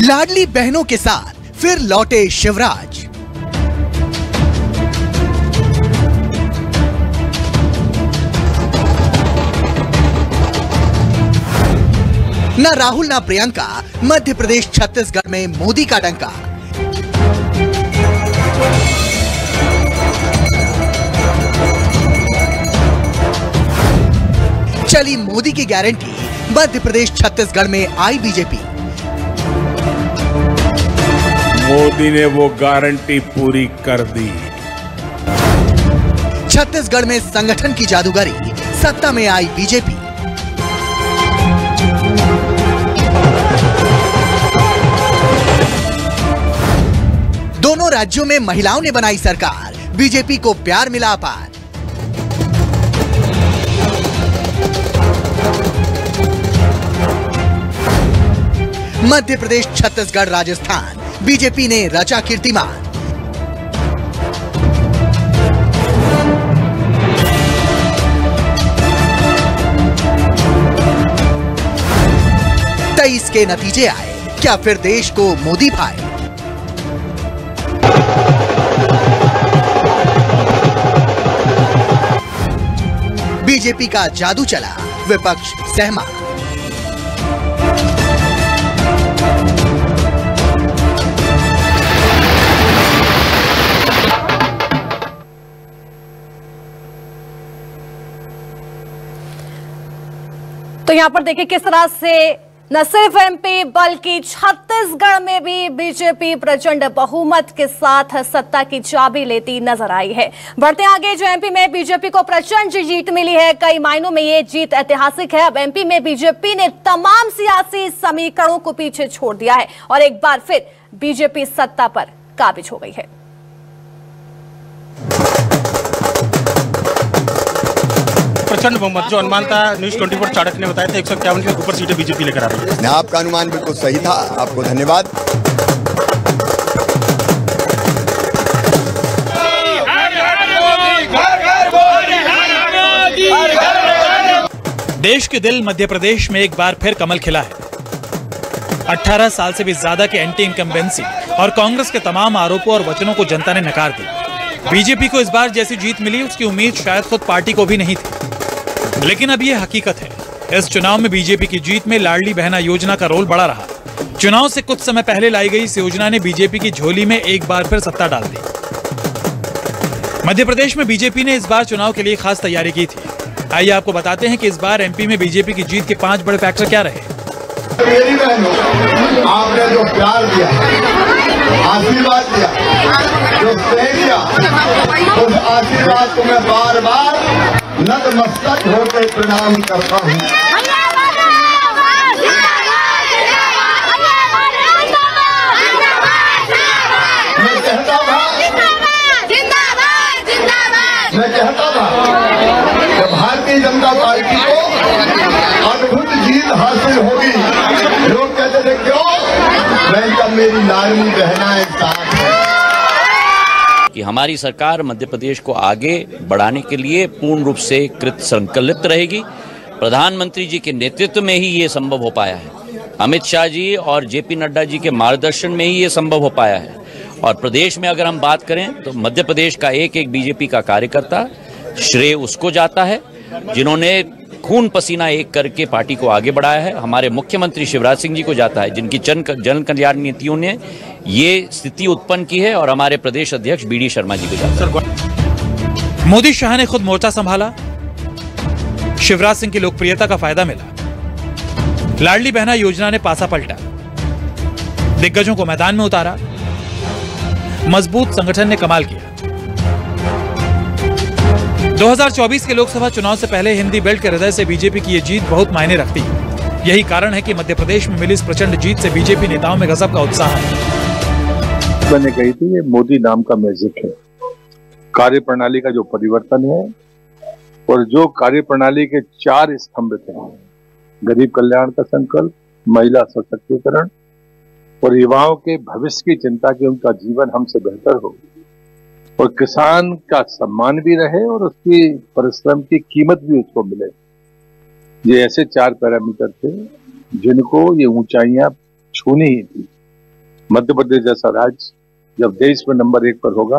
लाडली बहनों के साथ फिर लौटे शिवराज। न राहुल न प्रियंका, मध्य प्रदेश छत्तीसगढ़ में मोदी का डंका। चली मोदी की गारंटी, मध्य प्रदेश छत्तीसगढ़ में आई बीजेपी। मोदी ने वो गारंटी पूरी कर दी। छत्तीसगढ़ में संगठन की जादूगरी, सत्ता में आई बीजेपी। दोनों राज्यों में महिलाओं ने बनाई सरकार, बीजेपी को प्यार मिला अपार। मध्य प्रदेश, छत्तीसगढ़, राजस्थान, बीजेपी ने रचा कीर्तिमान। तेईस के नतीजे आए, क्या फिर देश को मोदी भाए? बीजेपी का जादू चला, विपक्ष सहमा। तो यहां पर देखिए किस तरह से न सिर्फ एमपी बल्कि छत्तीसगढ़ में भी बीजेपी प्रचंड बहुमत के साथ सत्ता की चाबी लेती नजर आई है। बढ़ते आगे, जो एमपी में बीजेपी को प्रचंड जीत मिली है, कई मायनों में ये जीत ऐतिहासिक है। अब एमपी में बीजेपी ने तमाम सियासी समीकरणों को पीछे छोड़ दिया है और एक बार फिर बीजेपी सत्ता पर काबिज हो गई है। प्रचंड बहुमत जो अनुमान था, न्यूज 24 चाणक्य ने बताया था 151 के ऊपर सीटें बीजेपी लेकर आ रही है। आपका अनुमान बिल्कुल सही था, आपको धन्यवाद। देश के दिल मध्य प्रदेश में एक बार फिर कमल खिला है। 18 साल से भी ज्यादा की एंटी इनकम्बेंसी और कांग्रेस के तमाम आरोपों और वचनों को जनता ने नकार दी। बीजेपी को इस बार जैसी जीत मिली, उसकी उम्मीद शायद खुद पार्टी को भी नहीं थी, लेकिन अब यह हकीकत है। इस चुनाव में बीजेपी की जीत में लाडली बहना योजना का रोल बड़ा रहा। चुनाव से कुछ समय पहले लाई गई इस योजना ने बीजेपी की झोली में एक बार फिर सत्ता डाल दी। मध्य प्रदेश में बीजेपी ने इस बार चुनाव के लिए खास तैयारी की थी। आइए आपको बताते हैं कि इस बार एमपी में बीजेपी की जीत के 5 बड़े फैक्टर क्या रहे। मेरी बहनों, आपने जो प्यार दिया, आशीर्वाद दिया, जो स्नेह दिया, उस आशीर्वाद को मैं बार बार नतमस्तक होकर प्रणाम करता हूँ। मैं कहता था कि भारतीय जनता पार्टी को अद्भुत जीत हासिल होगी। लोग कहते थे क्यों? मैं कहा मेरी लाडली बहनाएं साथ हैं। कि हमारी सरकार मध्य प्रदेश को आगे बढ़ाने के लिए पूर्ण रूप से कृत संकल्पित रहेगी। प्रधानमंत्री जी के नेतृत्व में ही ये संभव हो पाया है। अमित शाह जी और जेपी नड्डा जी के मार्गदर्शन में ही ये संभव हो पाया है। और प्रदेश में अगर हम बात करें तो मध्य प्रदेश का एक एक बीजेपी का कार्यकर्ता, श्रेय उसको जाता है जिन्होंने खून पसीना एक करके पार्टी को आगे बढ़ाया है। हमारे मुख्यमंत्री शिवराज सिंह जी को जाता है जिनकी जन कल्याण नीतियों ने ये स्थिति उत्पन्न की है, और हमारे प्रदेश अध्यक्ष बीडी शर्मा जी को जाता है। मोदी शाह ने खुद मोर्चा संभाला, शिवराज सिंह की लोकप्रियता का फायदा मिला, लाडली बहना योजना ने पासा पलटा, दिग्गजों को मैदान में उतारा, मजबूत संगठन ने कमाल किया। 2024 के लोकसभा चुनाव से पहले हिंदी बेल्ट के हृदय से बीजेपी की ये जीत बहुत मायने रखती है। यही कारण है कि मध्य प्रदेश में मिली इस प्रचंड जीत से बीजेपी नेताओं में गजब का उत्साह है। मैंने कही थी ये मोदी नाम का मैजिक है, कार्यप्रणाली का जो परिवर्तन है, और जो कार्यप्रणाली के 4 स्तंभ थे, गरीब कल्याण का संकल्प, महिला सशक्तिकरण और युवाओं के भविष्य की चिंता कि उनका जीवन हमसे बेहतर हो, और किसान का सम्मान भी रहे और उसकी परिश्रम की कीमत भी उसको मिले। ये ऐसे 4 पैरामीटर थे जिनको ये ऊंचाइयां छूनी ही थी। मध्य प्रदेश जैसा राज्य जब देश में नंबर 1 पर होगा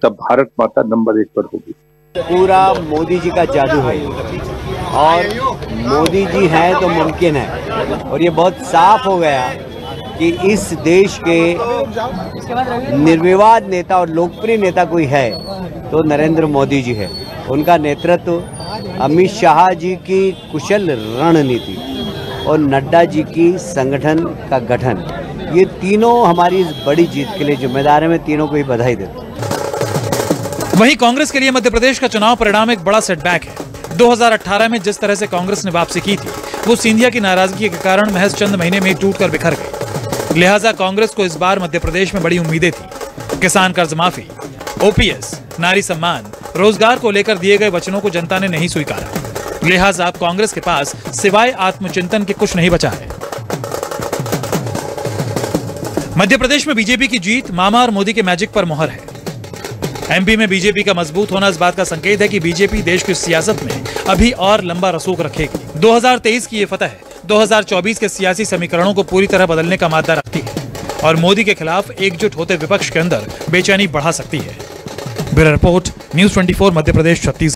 तब भारत माता नंबर 1 पर होगी। पूरा मोदी जी का जादू है और मोदी जी हैं तो मुमकिन है। और ये बहुत साफ हो गया कि इस देश के निर्विवाद नेता और लोकप्रिय नेता कोई है तो नरेंद्र मोदी जी है। उनका नेतृत्व, अमित शाह जी की कुशल रणनीति और नड्डा जी की संगठन का गठन, ये तीनों हमारी इस बड़ी जीत के लिए जिम्मेदार है। मैं तीनों को ही बधाई देता हूँ। वहीं कांग्रेस के लिए मध्य प्रदेश का चुनाव परिणाम एक बड़ा सेटबैक है। 2018 में जिस तरह से कांग्रेस ने वापसी की थी वो सिंधिया की नाराजगी के कारण महज चंद महीने में टूटकर बिखर गई। लिहाजा कांग्रेस को इस बार मध्य प्रदेश में बड़ी उम्मीदें थी। किसान कर्ज माफी, ओपीएस, नारी सम्मान, रोजगार को लेकर दिए गए वचनों को जनता ने नहीं स्वीकारा। लिहाजा अब कांग्रेस के पास सिवाय आत्मचिंतन के कुछ नहीं बचा है। मध्य प्रदेश में बीजेपी की जीत मामा और मोदी के मैजिक पर मोहर है। एमपी में बीजेपी का मजबूत होना इस बात का संकेत है कि बीजेपी देश की सियासत में अभी और लंबा रसूख रखेगी। 2023 की ये फतह 2024 के सियासी समीकरणों को पूरी तरह बदलने का मादा रखती है और मोदी के खिलाफ एकजुट होते विपक्ष के अंदर बेचैनी बढ़ा सकती है। Bureau report, news 24 Madhya Pradesh, Chhattisgarh.